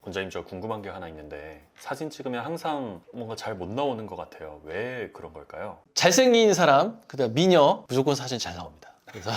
원장님, 저 궁금한 게 하나 있는데 사진 찍으면 항상 뭔가 잘 못 나오는 것 같아요. 왜 그런 걸까요? 잘생긴 사람, 그다음 미녀 무조건 사진 잘 나옵니다. 그래서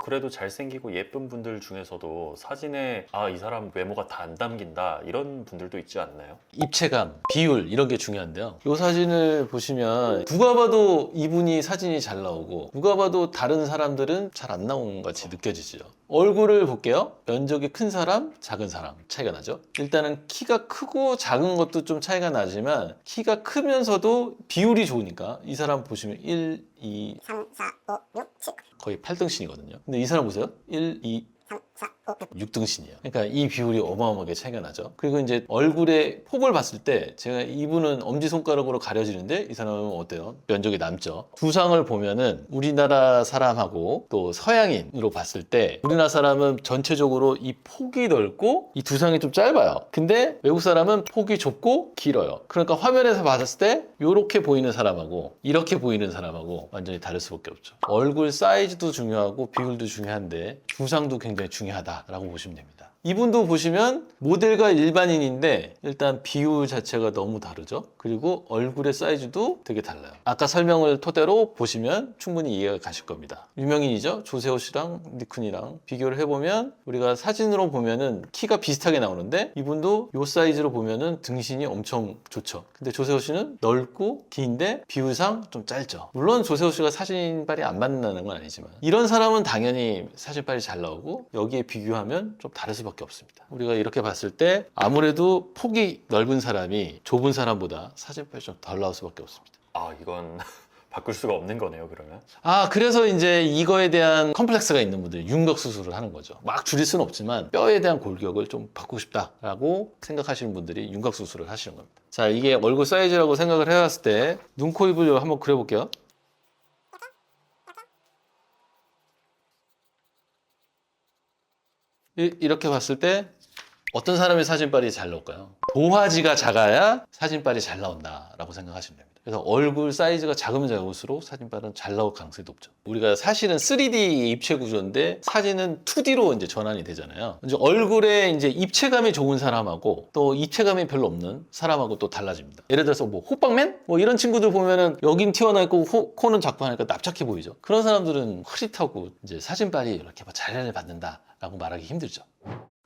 그래도 잘생기고 예쁜 분들 중에서도 사진에 이 사람 외모가 다 안 담긴다 이런 분들도 있지 않나요? 입체감, 비율 이런 게 중요한데요. 이 사진을 보시면 누가 봐도 이분이 사진이 잘 나오고 누가 봐도 다른 사람들은 잘 안 나오는 것 같이 느껴지죠. 얼굴을 볼게요. 면적이 큰 사람, 작은 사람 차이가 나죠. 일단은 키가 크고 작은 것도 좀 차이가 나지만 키가 크면서도 비율이 좋으니까 이 사람 보시면 1, 2, 3, 4, 5, 6, 7. 거의 8등신이거든요. 근데 이 사람 보세요. 1, 2, 3, 4, 5, 6. 6등신이에요. 그러니까 이 비율이 어마어마하게 차이가 나죠. 그리고 이제 얼굴의 폭을 봤을 때 제가 이분은 엄지손가락으로 가려지는데 이 사람은 어때요? 면적이 남죠. 두상을 보면은 우리나라 사람하고 또 서양인으로 봤을 때 우리나라 사람은 전체적으로 이 폭이 넓고 이 두상이 좀 짧아요. 근데 외국 사람은 폭이 좁고 길어요. 그러니까 화면에서 봤을 때 이렇게 보이는 사람하고 이렇게 보이는 사람하고 완전히 다를 수밖에 없죠. 얼굴 사이즈도 중요하고 비율도 중요한데 두상도 굉장히 중요하다라고 보시면 됩니다. 이분도 보시면 모델과 일반인인데 일단 비율 자체가 너무 다르죠. 그리고 얼굴의 사이즈도 되게 달라요. 아까 설명을 토대로 보시면 충분히 이해가 가실 겁니다. 유명인이죠. 조세호 씨랑 니쿤이랑 비교를 해보면 우리가 사진으로 보면은 키가 비슷하게 나오는데 이분도 이 사이즈로 보면은 등신이 엄청 좋죠. 근데 조세호 씨는 넓고 긴데 비율상 좀 짧죠. 물론 조세호 씨가 사진빨이 안 맞는다는 건 아니지만 이런 사람은 당연히 사진빨이 잘 나오고 여기에 비교하면 좀 다를 수밖에 없습니다. 우리가 이렇게 봤을 때 아무래도 폭이 넓은 사람이 좁은 사람보다 사진빨이 좀 덜 나올 수밖에 없습니다. 이건 바꿀 수가 없는 거네요, 그러면. 그래서 이제 이거에 대한 컴플렉스가 있는 분들이 윤곽 수술을 하는 거죠. 막 줄일 수는 없지만 뼈에 대한 골격을 좀 바꾸고 싶다라고 생각하시는 분들이 윤곽 수술을 하시는 겁니다. 자, 이게 얼굴 사이즈라고 생각을 해봤을 때 눈, 코, 입을 한번 그려볼게요. 이렇게 봤을 때 어떤 사람의 사진빨이 잘 나올까요? 도화지가 작아야 사진빨이 잘 나온다라고 생각하시면 됩니다. 그래서 얼굴 사이즈가 작으면 작을수록 사진빨은 잘 나올 가능성이 높죠. 우리가 사실은 3D 입체 구조인데 사진은 2D로 이제 전환이 되잖아요. 이제 얼굴에 이제 입체감이 좋은 사람하고 또 입체감이 별로 없는 사람하고 또 달라집니다. 예를 들어서 뭐 호빵맨? 뭐 이런 친구들 보면은 여긴 튀어나 있고 코는 작고 하니까 납작해 보이죠. 그런 사람들은 흐릿하고 이제 사진빨이 이렇게 잘 받는다라고 말하기 힘들죠.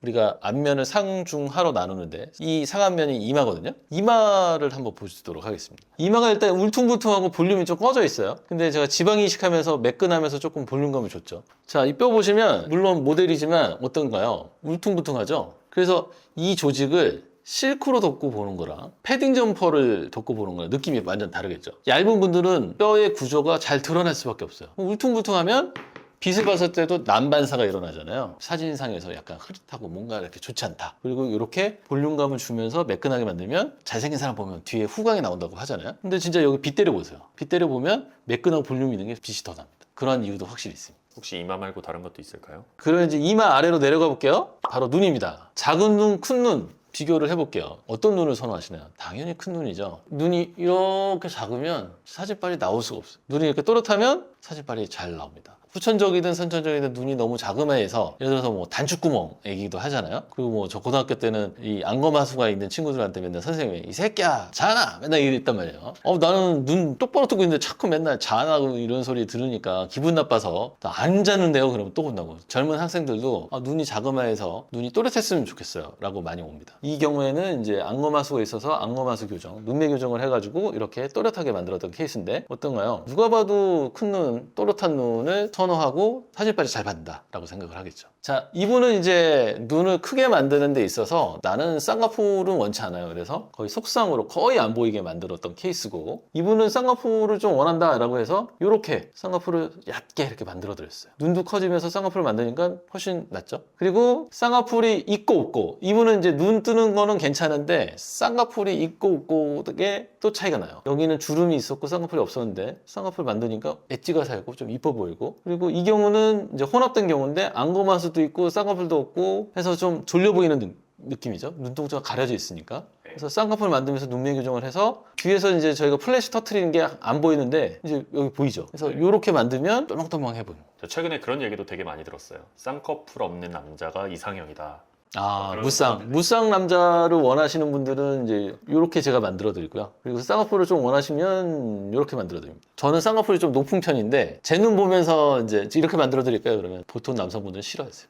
우리가 앞면을 상중하로 나누는데 이 상안면이 이마거든요. 이마를 한번 보시도록 하겠습니다. 이마가 일단 울퉁불퉁하고 볼륨이 좀 꺼져 있어요. 근데 제가 지방 이식하면서 매끈하면서 조금 볼륨감을 줬죠. 자, 이 뼈 보시면 물론 모델이지만 어떤가요? 울퉁불퉁하죠. 그래서 이 조직을 실크로 덮고 보는 거랑 패딩 점퍼를 덮고 보는 거랑 느낌이 완전 다르겠죠. 얇은 분들은 뼈의 구조가 잘 드러날 수밖에 없어요. 울퉁불퉁하면 빛을 봤을 때도 난반사가 일어나잖아요. 사진상에서 약간 흐릿하고 뭔가 이렇게 좋지 않다. 그리고 이렇게 볼륨감을 주면서 매끈하게 만들면 잘생긴 사람 보면 뒤에 후광이 나온다고 하잖아요. 근데 진짜 여기 빛 때려 보세요. 빛 때려 보면 매끈하고 볼륨이 있는 게 빛이 더 납니다. 그런 이유도 확실히 있습니다. 혹시 이마 말고 다른 것도 있을까요? 그럼 이제 이마 아래로 내려가 볼게요. 바로 눈입니다. 작은 눈, 큰 눈. 비교를 해볼게요. 어떤 눈을 선호하시나요? 당연히 큰 눈이죠. 눈이 이렇게 작으면 사진빨이 나올 수가 없어요. 눈이 이렇게 또렷하면 사진빨이 잘 나옵니다. 후천적이든 선천적이든 눈이 너무 자그마해서 예를 들어서 뭐 단추구멍 얘기도 하잖아요. 그리고 뭐 저 고등학교 때는 이 안검하수가 있는 친구들한테 맨날 선생님이 이 새끼야 자나 맨날 이랬단 말이에요. 나는 눈 똑바로 뜨고 있는데 자꾸 맨날 자나고 이런 소리 들으니까 기분 나빠서 안 자는데요. 그러면 또 혼나고 젊은 학생들도 눈이 자그마해서 눈이 또렷했으면 좋겠어요 라고 많이 옵니다. 이 경우에는 이제 안검하수가 있어서 안검하수 교정, 눈매 교정을 해가지고 이렇게 또렷하게 만들었던 케이스인데 어떤가요? 누가 봐도 큰 눈, 또렷한 눈을 선호하고 사진빨이 잘 받는다라고 생각을 하겠죠. 자, 이분은 이제 눈을 크게 만드는 데 있어서 나는 쌍꺼풀은 원치 않아요. 그래서 거의 속쌍으로 거의 안 보이게 만들었던 케이스고 이분은 쌍꺼풀을 좀 원한다라고 해서 이렇게 쌍꺼풀을 얕게 이렇게 만들어 드렸어요. 눈도 커지면서 쌍꺼풀을 만드니까 훨씬 낫죠. 그리고 쌍꺼풀이 있고 없고 이분은 이제 눈 뜨는 거는 괜찮은데 쌍꺼풀이 있고 없고에 또 차이가 나요. 여기는 주름이 있었고 쌍꺼풀이 없었는데 쌍꺼풀 만드니까 엣지가 살고 좀 이뻐 보이고 그리고 이 경우는 이제 혼합된 경우인데 안검하수도 있고 쌍꺼풀도 없고 해서 좀 졸려 보이는 느낌이죠. 눈동자가 가려져 있으니까. 그래서 쌍꺼풀 만들면서 눈매 교정을 해서 뒤에서 이제 저희가 플래시 터트리는 게 안 보이는데 이제 여기 보이죠. 그래서 이렇게 만들면 또망또망해 보여요. 저 최근에 그런 얘기도 되게 많이 들었어요. 쌍꺼풀 없는 남자가 이상형이다. 아, 무쌍 남자를 원하시는 분들은 이제 이렇게 제가 만들어 드리고요. 그리고 쌍꺼풀을 좀 원하시면 이렇게 만들어 드립니다. 저는 쌍꺼풀이 좀 높은 편인데 제 눈 보면서 이제 이렇게 만들어 드릴까요? 그러면 보통 남성분들은 싫어하세요.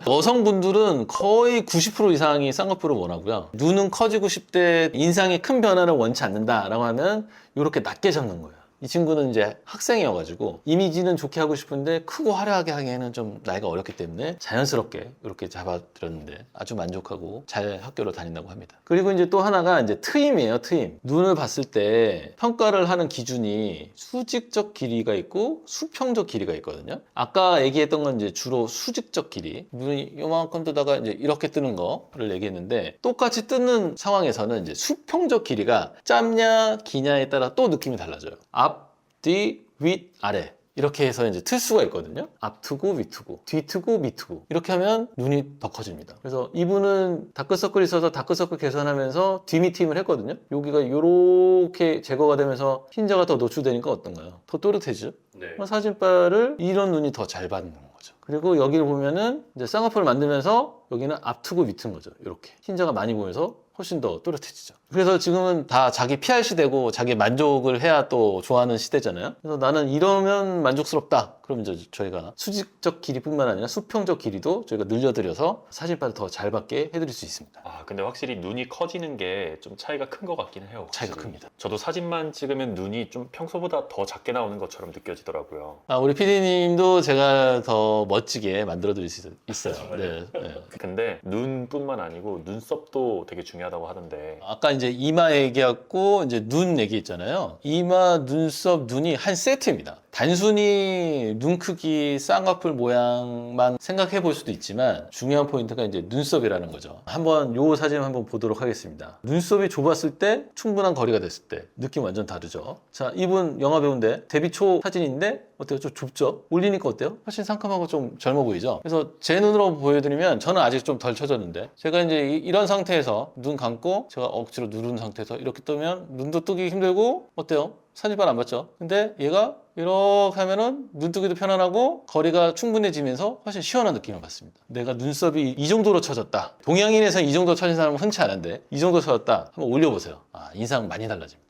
여성분들은 거의 90% 이상이 쌍꺼풀을 원하고요. 눈은 커지고 싶대 인상에 큰 변화를 원치 않는다라고 하면 이렇게 낮게 잡는 거예요. 이 친구는 이제 학생이어가지고 이미지는 좋게 하고 싶은데 크고 화려하게 하기에는 좀 나이가 어렸기 때문에 자연스럽게 이렇게 잡아드렸는데 아주 만족하고 잘 학교를 다닌다고 합니다. 그리고 이제 또 하나가 이제 트임이에요, 트임. 눈을 봤을 때 평가를 하는 기준이 수직적 길이가 있고 수평적 길이가 있거든요. 아까 얘기했던 건 이제 주로 수직적 길이. 눈이 요만큼 뜨다가 이제 이렇게 뜨는 거를 얘기했는데 똑같이 뜨는 상황에서는 이제 수평적 길이가 짧냐 기냐에 따라 또 느낌이 달라져요. 앞, 뒤, 윗, 아래 이렇게 해서 이제 틀 수가 있거든요. 앞트고 위트고 뒤트고 밑트고 이렇게 하면 눈이 더 커집니다. 그래서 이분은 다크서클이 있어서 다크서클 개선하면서 뒤밑트임을 했거든요. 여기가 이렇게 제거가 되면서 흰자가 더 노출되니까 어떤가요? 더 또렷해지죠? 네. 사진빨을 이런 눈이 더 잘 받는 거죠. 그리고 여기를 보면은 이제 쌍꺼풀을 만들면서 여기는 앞트고 밑인 거죠. 이렇게 흰자가 많이 보여서 훨씬 더 또렷해지죠. 그래서 지금은 다 자기 PR 시대고 자기 만족을 해야 또 좋아하는 시대잖아요. 그래서 나는 이러면 만족스럽다. 그럼 이제 저희가 수직적 길이뿐만 아니라 수평적 길이도 저희가 늘려드려서 사진빨을 더 잘 받게 해드릴 수 있습니다. 아, 근데 확실히 눈이 커지는 게 좀 차이가 큰 것 같긴 해요. 확실히. 차이가 큽니다. 저도 사진만 찍으면 눈이 좀 평소보다 더 작게 나오는 것처럼 느껴지더라고요. 아, 우리 PD님도 제가 더 멋지게 만들어드릴 수 있어요. 네, 네. 근데 눈뿐만 아니고 눈썹도 되게 중요하다고 하던데. 아까 이제 이마 얘기했고 이제 눈 얘기했잖아요. 이마, 눈썹, 눈이 한 세트입니다. 단순히 눈 크기, 쌍꺼풀 모양만 생각해 볼 수도 있지만 중요한 포인트가 이제 눈썹이라는 거죠. 한번 요 사진 한번 보도록 하겠습니다. 눈썹이 좁았을 때 충분한 거리가 됐을 때 느낌 완전 다르죠. 자, 이분 영화 배우인데 데뷔 초 사진인데 어때요? 좀 좁죠? 올리니까 어때요? 훨씬 상큼하고 좀 젊어 보이죠? 그래서 제 눈으로 보여드리면 저는 아직 좀 덜 쳐졌는데 제가 이제 이런 상태에서 눈 감고 제가 억지로 누른 상태에서 이렇게 뜨면 눈도 뜨기 힘들고 어때요? 사진빨 안 받죠? 근데 얘가 이렇게 하면은 눈 뜨기도 편안하고 거리가 충분해지면서 훨씬 시원한 느낌을 받습니다. 내가 눈썹이 이 정도로 쳐졌다. 동양인에서 이 정도 쳐진 사람은 흔치 않은데 이 정도 쳐졌다. 한번 올려보세요. 아, 인상 많이 달라집니다.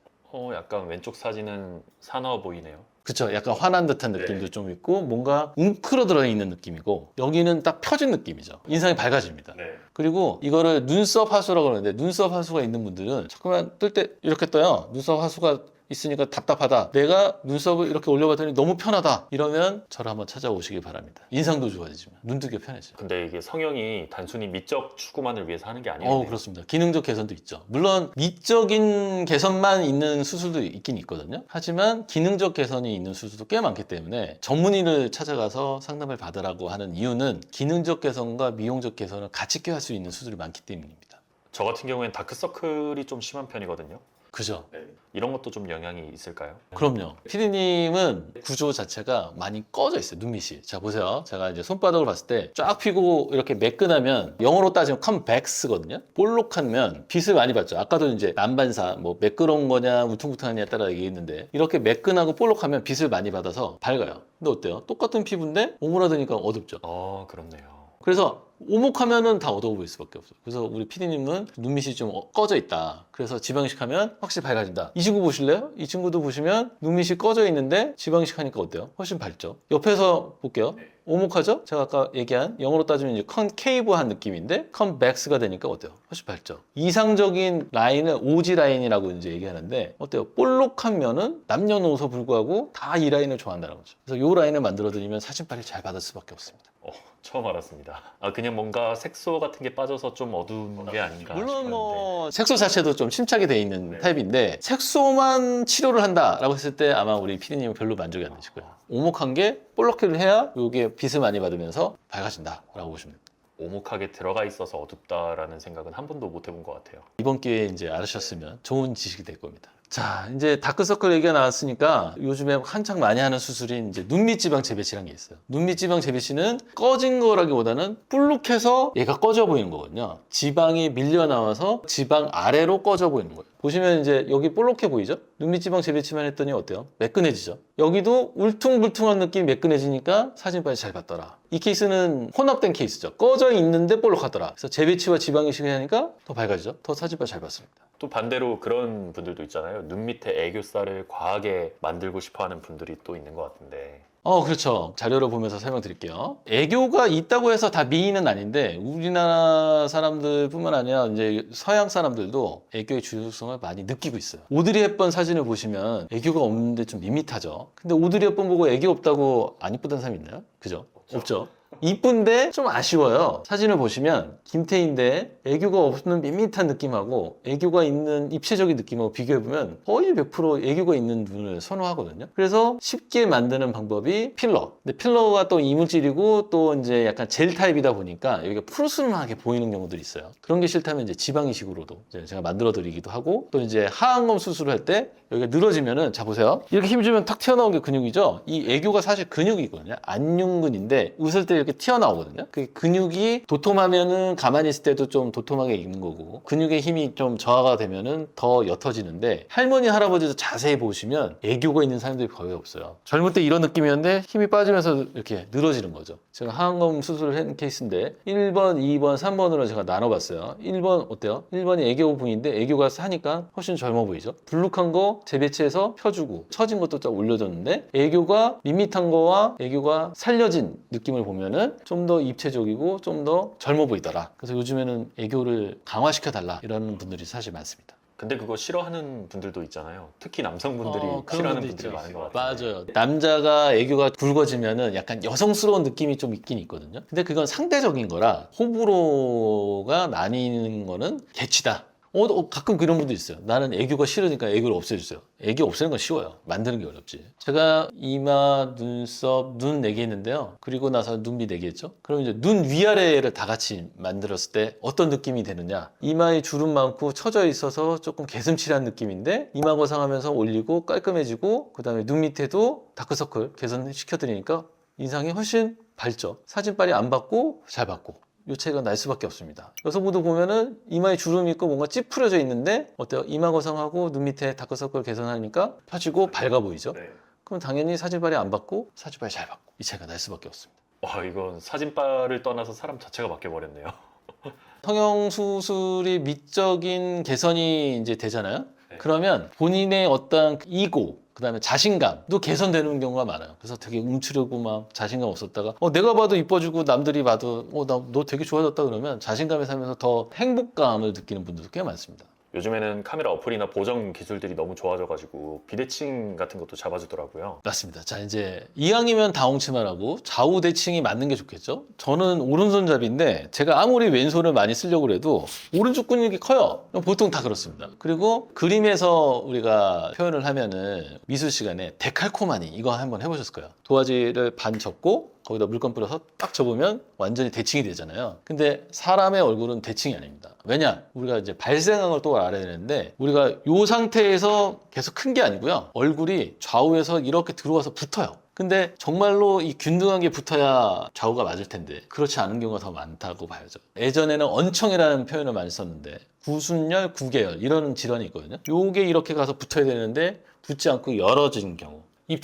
약간 왼쪽 사진은 사나워 보이네요. 그쵸. 약간 화난 듯한 느낌도 좀 있고 뭔가 웅크러들어 있는 느낌이고 여기는 딱 펴진 느낌이죠. 인상이 밝아집니다. 네. 그리고 이거를 눈썹 하수라고 그러는데 눈썹 하수가 있는 분들은 자꾸만 뜰 때 이렇게 떠요. 눈썹 하수가 있으니까 답답하다. 내가 눈썹을 이렇게 올려봤더니 너무 편하다. 이러면 저를 한번 찾아오시길 바랍니다. 인상도 좋아지지만 눈뜨기가 편해져요. 근데 이게 성형이 단순히 미적 추구만을 위해서 하는 게 아니에요. 그렇습니다. 기능적 개선도 있죠. 물론 미적인 개선만 있는 수술도 있긴 있거든요. 하지만 기능적 개선이 있는 수술도 꽤 많기 때문에 전문의를 찾아가서 상담을 받으라고 하는 이유는 기능적 개선과 미용적 개선을 같이 껴할 수 있는 수술이 많기 때문입니다. 저 같은 경우에는 다크서클이 좀 심한 편이거든요. 그죠? 네. 이런 것도 좀 영향이 있을까요? 그럼요. PD님은 구조 자체가 많이 꺼져 있어요. 눈밑이. 자, 보세요. 제가 이제 손바닥을 봤을 때 쫙 펴고 이렇게 매끈하면 영어로 따지면 컨벡스거든요. 볼록하면 빛을 많이 받죠. 아까도 이제 난반사, 뭐 매끄러운 거냐 울퉁불퉁하냐에 따라 얘기했는데 이렇게 매끈하고 볼록하면 빛을 많이 받아서 밝아요. 근데 어때요? 똑같은 피부인데 오므라드니까 어둡죠. 그렇네요. 그래서 오목하면은 다 어두워 보일 수밖에 없어요. 그래서 우리 PD님은 눈밑이 좀 꺼져 있다. 그래서 지방이식 하면 확실히 밝아진다. 이 친구 보실래요? 이 친구도 보시면 눈밑이 꺼져 있는데 지방이식 하니까 어때요? 훨씬 밝죠? 옆에서 볼게요. 오목하죠? 제가 아까 얘기한 영어로 따지면 이제 컨케이브한 느낌인데 컨벡스가 되니까 어때요? 훨씬 밝죠? 이상적인 라인을 오지 라인이라고 이제 얘기하는데 어때요? 볼록한 면은 남녀노소 불구하고 다 이 라인을 좋아한다는 거죠. 그래서 이 라인을 만들어 드리면 사진빨이 잘 받을 수밖에 없습니다. 처음 알았습니다. 그냥 뭔가 색소 같은 게 빠져서 좀 어두운 게 아닌가 물론 싶었는데. 뭐 색소 자체도 좀 침착이 돼 있는 타입인데 색소만 치료를 한다라고 했을 때 아마 우리 PD님은 별로 만족이 안 되실 거예요. 오목한 게 볼록해를 해야 이게 빛을 많이 받으면서 밝아진다라고 보시면 됩니다. 오목하게 들어가 있어서 어둡다라는 생각은 한 번도 못 해본 것 같아요. 이번 기회에 이제 알으셨으면 좋은 지식이 될 겁니다. 자, 이제 다크서클 얘기가 나왔으니까 요즘에 한창 많이 하는 수술이 이제 눈밑 지방 재배치라는 게 있어요. 눈밑 지방 재배치는 꺼진 거라기보다는 볼록해서 얘가 꺼져 보이는 거거든요. 지방이 밀려 나와서 지방 아래로 꺼져 보이는 거예요. 보시면 이제 여기 볼록해 보이죠? 눈밑지방 재배치만 했더니 어때요? 매끈해지죠? 여기도 울퉁불퉁한 느낌이 매끈해지니까 사진 빨리 잘 봤더라. 이 케이스는 혼합된 케이스죠. 꺼져 있는데 볼록하더라. 그래서 재배치와 지방 이식을 하니까 더 밝아지죠. 더 사진 빨리 잘 봤습니다. 또 반대로 그런 분들도 있잖아요. 눈 밑에 애교살을 과하게 만들고 싶어하는 분들이 또 있는 것 같은데. 그렇죠. 자료를 보면서 설명드릴게요. 애교가 있다고 해서 다 미인은 아닌데 우리나라 사람들뿐만 아니라 이제 서양 사람들도 애교의 중요성을 많이 느끼고 있어요. 오드리 헵번 사진을 보시면 애교가 없는데 좀 밋밋하죠. 근데 오드리 헵번 보고 애교 없다고 안 이쁘다는 사람 있나요? 그죠? 없죠. 이쁜데 좀 아쉬워요. 사진을 보시면 김태희인데 애교가 없는 밋밋한 느낌하고 애교가 있는 입체적인 느낌하고 비교해보면 거의 100% 애교가 있는 눈을 선호하거든요. 그래서 쉽게 만드는 방법이 필러. 근데 필러가 또 이물질이고 또 이제 약간 젤 타입이다 보니까 여기가 푸르스름하게 보이는 경우들이 있어요. 그런 게 싫다면 이제 지방 이식으로도 제가 만들어 드리기도 하고 또 이제 하안검 수술을 할 때 여기가 늘어지면은 자 보세요. 이렇게 힘주면 탁 튀어나온 게 근육이죠. 이 애교가 사실 근육이거든요. 안윤근인데 웃을 때 이렇게 튀어나오거든요. 그 근육이 도톰하면은 가만히 있을 때도 좀 도톰하게 있는 거고 근육의 힘이 좀 저하가 되면은 더 옅어지는데 할머니 할아버지도 자세히 보시면 애교가 있는 사람들이 거의 없어요. 젊을 때 이런 느낌이었는데 힘이 빠지면서 이렇게 늘어지는 거죠. 제가 하안검 수술을 한 케이스인데 1번, 2번, 3번으로 제가 나눠봤어요. 1번 어때요? 1번이 애교 부위인데 애교가 사니까 훨씬 젊어 보이죠? 불룩한 거 재배치해서 펴주고 처진 것도 쫙 올려줬는데 애교가 밋밋한 거와 애교가 살려진 느낌을 보면은 좀 더 입체적이고 좀 더 젊어 보이더라. 그래서 요즘에는 애교를 강화시켜달라 이러는 분들이 사실 많습니다. 근데 그거 싫어하는 분들도 있잖아요. 특히 남성분들이 그런 싫어하는 분들 분들이 있죠. 많은 것 같아요. 맞아요. 남자가 애교가 굵어지면은 약간 여성스러운 느낌이 좀 있긴 있거든요. 근데 그건 상대적인 거라 호불호가 나뉘는 거는 개치다. 가끔 그런 분도 있어요. 나는 애교가 싫으니까 애교를 없애주세요. 애교 없애는 건 쉬워요. 만드는 게 어렵지. 제가 이마, 눈썹, 눈 4개 했는데요. 그리고 나서 눈 밑 4개 했죠. 그럼 이제 눈 위아래를 다 같이 만들었을 때 어떤 느낌이 되느냐. 이마에 주름 많고 처져 있어서 조금 개슴칠한 느낌인데 이마 거상하면서 올리고 깔끔해지고 그 다음에 눈 밑에도 다크서클 개선시켜드리니까 인상이 훨씬 밝죠. 사진 빨리 안 받고 잘 받고. 요 차이가 날 수밖에 없습니다. 여성분들 보면은 이마에 주름이 있고 뭔가 찌푸려져 있는데 어때요? 이마 거상하고 눈 밑에 다크서클 개선하니까 펴지고 밝아 보이죠? 네. 그럼 당연히 사진빨이 안 받고 사진빨이 잘 받고 이 차이가 날 수밖에 없습니다. 와, 이건 사진빨을 떠나서 사람 자체가 바뀌어버렸네요. 성형 수술이 미적인 개선이 이제 되잖아요. 네. 그러면 본인의 어떤 이고 그다음에 자신감도 개선되는 경우가 많아요. 그래서 되게 움츠려고 막 자신감 없었다가 내가 봐도 이뻐지고 남들이 봐도 너 되게 좋아졌다 그러면 자신감에 살면서 더 행복감을 느끼는 분들도 꽤 많습니다. 요즘에는 카메라 어플이나 보정 기술들이 너무 좋아져가지고 비대칭 같은 것도 잡아주더라고요. 맞습니다. 자, 이제 이왕이면 다홍치마라고 좌우 대칭이 맞는 게 좋겠죠? 저는 오른손잡이인데 제가 아무리 왼손을 많이 쓰려고 해도 오른쪽 근육이 커요. 보통 다 그렇습니다. 그리고 그림에서 우리가 표현을 하면은 미술 시간에 데칼코마니 이거 한번 해보셨을 거예요. 도화지를 반 접고 거기다 물감 뿌려서 딱 접으면 완전히 대칭이 되잖아요. 근데 사람의 얼굴은 대칭이 아닙니다. 왜냐? 우리가 이제 발생한 걸 또 알아야 되는데 우리가 이 상태에서 계속 큰 게 아니고요. 얼굴이 좌우에서 이렇게 들어와서 붙어요. 근데 정말로 이 균등한 게 붙어야 좌우가 맞을 텐데 그렇지 않은 경우가 더 많다고 봐야죠. 예전에는 언청이라는 표현을 많이 썼는데 구순열, 구계열 이런 질환이 있거든요. 요게 이렇게 가서 붙어야 되는데 붙지 않고 열어진 경우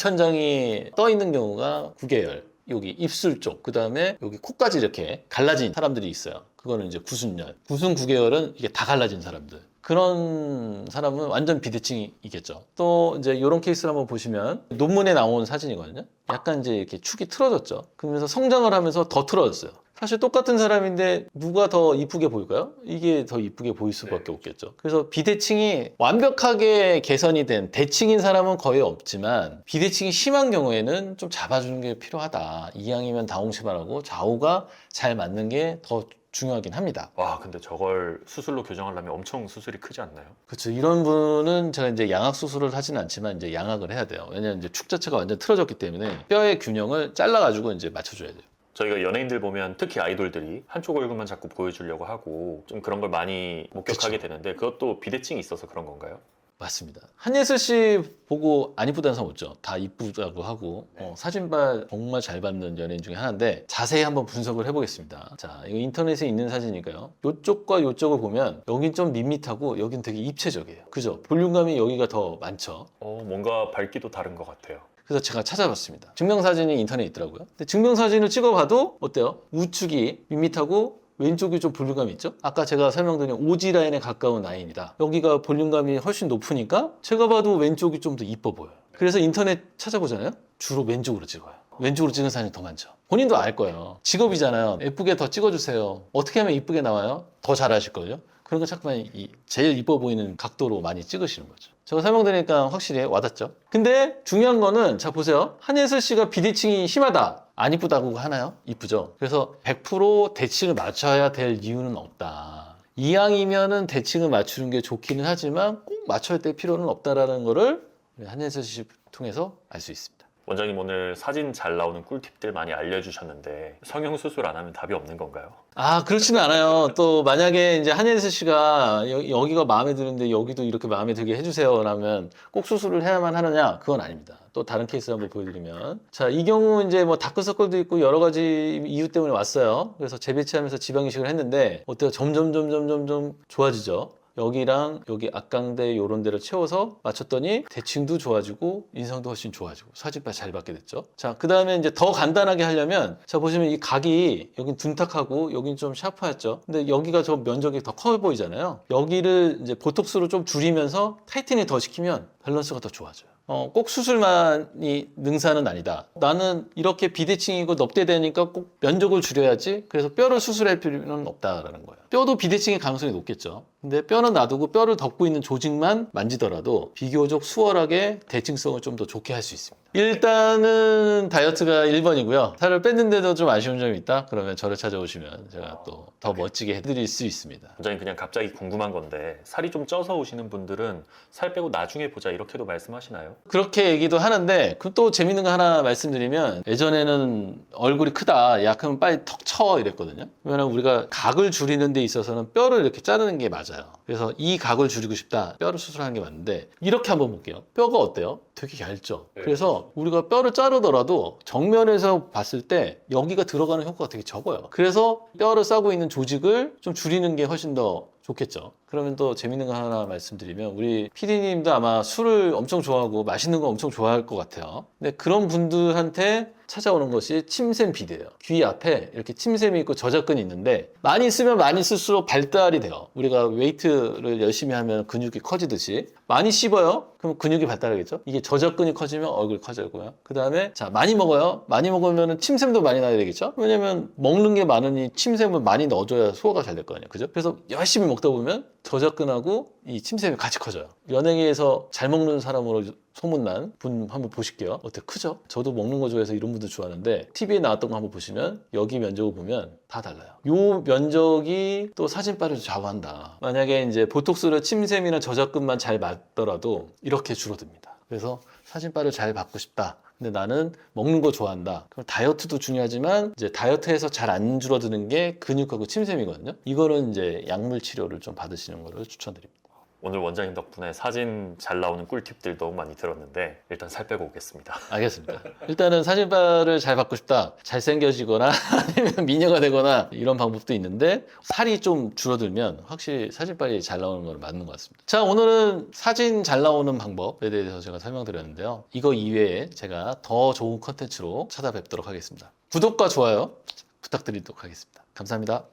입천장이 떠 있는 경우가 구계열 여기 입술 쪽, 그 다음에 여기 코까지 이렇게 갈라진 사람들이 있어요. 그거는 이제 구순열. 구순 구계열은 이게 다 갈라진 사람들. 그런 사람은 완전 비대칭이겠죠. 또 이제 이런 케이스를 한번 보시면 논문에 나온 사진이거든요. 약간 이제 이렇게 축이 틀어졌죠. 그러면서 성장을 하면서 더 틀어졌어요. 사실 똑같은 사람인데 누가 더 이쁘게 보일까요? 이게 더 이쁘게 보일 수밖에 없겠죠. 그래서 비대칭이 완벽하게 개선이 된 대칭인 사람은 거의 없지만 비대칭이 심한 경우에는 좀 잡아주는 게 필요하다. 이왕이면 다홍치마라고 좌우가 잘 맞는 게 더 중요하긴 합니다. 와, 근데 저걸 수술로 교정하려면 엄청 수술이 크지 않나요? 그렇죠. 이런 분은 제가 이제 양악 수술을 하지는 않지만 이제 양악을 해야 돼요. 왜냐하면 이제 축 자체가 완전 틀어졌기 때문에 뼈의 균형을 잘라가지고 이제 맞춰줘야 돼요. 저희가 연예인들 보면 특히 아이돌들이 한쪽 얼굴만 자꾸 보여주려고 하고 좀 그런 걸 많이 목격하게 그쵸. 되는데 그것도 비대칭이 있어서 그런 건가요? 맞습니다. 한예슬 씨 보고 안 이쁘다는 사람 없죠. 다 이쁘다고 하고 사진발 정말 잘 받는 연예인 중에 하나인데 자세히 한번 분석을 해보겠습니다. 자, 이거 인터넷에 있는 사진이니까요. 이쪽과 이쪽을 보면 여긴 좀 밋밋하고 여긴 되게 입체적이에요. 그죠? 볼륨감이 여기가 더 많죠. 뭔가 밝기도 다른 것 같아요. 그래서 제가 찾아봤습니다. 증명사진이 인터넷에 있더라고요. 근데 증명사진을 찍어봐도 어때요? 우측이 밋밋하고 왼쪽이 좀 볼륨감이 있죠? 아까 제가 설명드린 오지 라인에 가까운 라인이다. 여기가 볼륨감이 훨씬 높으니까 제가 봐도 왼쪽이 좀 더 이뻐 보여요. 그래서 인터넷 찾아보잖아요. 주로 왼쪽으로 찍어요. 왼쪽으로 찍은 사진이 더 많죠. 본인도 알 거예요. 직업이잖아요. 예쁘게 더 찍어주세요. 어떻게 하면 이쁘게 나와요? 더 잘하실 거예요. 그러니까 자꾸만 제일 이뻐 보이는 각도로 많이 찍으시는 거죠. 제가 설명드리니까 확실히 와닿죠. 근데 중요한 거는 자 보세요. 한예슬 씨가 비대칭이 심하다. 안 이쁘다고 하나요? 이쁘죠. 그래서 100% 대칭을 맞춰야 될 이유는 없다. 이왕이면은 대칭을 맞추는 게 좋기는 하지만 꼭 맞춰야 될 필요는 없다라는 거를 한예슬 씨 통해서 알 수 있습니다. 원장님 오늘 사진 잘 나오는 꿀팁들 많이 알려주셨는데 성형수술 안 하면 답이 없는 건가요? 아, 그렇지는 않아요. 또 만약에 이제 한예슬 씨가 여기가 마음에 드는데 여기도 이렇게 마음에 들게 해주세요 라면 꼭 수술을 해야만 하느냐? 그건 아닙니다. 또 다른 케이스 한번 보여드리면 자, 이 경우 이제 뭐 다크서클도 있고 여러 가지 이유 때문에 왔어요. 그래서 재배치하면서 지방 이식을 했는데 어때요? 점점 좋아지죠. 여기랑 여기 앞광대 요런 데를 채워서 맞췄더니 대칭도 좋아지고 인상도 훨씬 좋아지고 사진빨 잘 받게 됐죠. 자, 그 다음에 이제 더 간단하게 하려면 자 보시면 이 각이 여긴 둔탁하고 여긴 좀 샤프했죠. 근데 여기가 저 면적이 더 커 보이잖아요. 여기를 이제 보톡스로 좀 줄이면서 타이트닝 더 시키면 밸런스가 더 좋아져요. 꼭 수술만이 능사는 아니다. 나는 이렇게 비대칭이고 넙대대니까 꼭 면적을 줄여야지. 그래서 뼈를 수술할 필요는 없다라는 거예요. 뼈도 비대칭의 가능성이 높겠죠. 근데 뼈는 놔두고 뼈를 덮고 있는 조직만 만지더라도 비교적 수월하게 대칭성을 좀 더 좋게 할 수 있습니다. 일단은 다이어트가 1번이고요. 살을 뺐는데도 좀 아쉬운 점이 있다? 그러면 저를 찾아오시면 제가 또 더 멋지게 해드릴 수 있습니다. 원장님 그냥 갑자기 궁금한 건데 살이 좀 쪄서 오시는 분들은 살 빼고 나중에 보자 이렇게도 말씀하시나요? 그렇게 얘기도 하는데 그 또 재밌는 거 하나 말씀드리면 예전에는 얼굴이 크다 약하면 빨리 턱 쳐 이랬거든요. 왜냐면 우리가 각을 줄이는 데 있어서는 뼈를 이렇게 자르는 게 맞아요. 그래서 이 각을 줄이고 싶다 뼈를 수술하는 게 맞는데 이렇게 한번 볼게요. 뼈가 어때요? 되게 얇죠. 그래서 우리가 뼈를 자르더라도 정면에서 봤을 때 여기가 들어가는 효과가 되게 적어요. 그래서 뼈를 싸고 있는 조직을 좀 줄이는 게 훨씬 더 좋겠죠. 그러면 또 재밌는 거 하나 말씀드리면 우리 PD님도 아마 술을 엄청 좋아하고 맛있는 거 엄청 좋아할 것 같아요. 근데 그런 분들한테 찾아오는 것이 침샘 비대예요. 귀 앞에 이렇게 침샘이 있고 저작근이 있는데 많이 쓰면 많이 쓸수록 발달이 돼요. 우리가 웨이트를 열심히 하면 근육이 커지듯이 많이 씹어요. 그럼 근육이 발달하겠죠. 이게 저작근이 커지면 얼굴이 커지고요. 그 다음에 자 많이 먹어요. 많이 먹으면 침샘도 많이 나야 되겠죠. 왜냐면 먹는 게 많으니 침샘을 많이 넣어줘야 소화가 잘 될 거 아니에요. 그죠? 그래서 열심히 먹다 보면 저작근하고 이 침샘이 같이 커져요. 연예계에서 잘 먹는 사람으로 소문난 분 한번 보실게요. 어때? 크죠? 저도 먹는 거 좋아해서 이런 분들 좋아하는데 TV에 나왔던 거 한번 보시면 여기 면적을 보면 다 달라요. 요 면적이 또 사진빨을 좌우한다. 만약에 이제 보톡스를 침샘이나 저작근만 잘 맞더라도 이렇게 줄어듭니다. 그래서 사진빨을 잘 받고 싶다. 근데 나는 먹는 거 좋아한다. 그럼 다이어트도 중요하지만 이제 다이어트에서 잘 안 줄어드는 게 근육하고 침샘이거든요. 이거는 이제 약물 치료를 좀 받으시는 거를 추천드립니다. 오늘 원장님 덕분에 사진 잘 나오는 꿀팁들 너무 많이 들었는데 일단 살 빼고 오겠습니다. 알겠습니다. 일단은 사진빨을 잘 받고 싶다. 잘생겨지거나 아니면 미녀가 되거나 이런 방법도 있는데 살이 좀 줄어들면 확실히 사진빨이 잘 나오는 건 맞는 것 같습니다. 자, 오늘은 사진 잘 나오는 방법에 대해서 제가 설명드렸는데요. 이거 이외에 제가 더 좋은 컨텐츠로 찾아뵙도록 하겠습니다. 구독과 좋아요 부탁드리도록 하겠습니다. 감사합니다.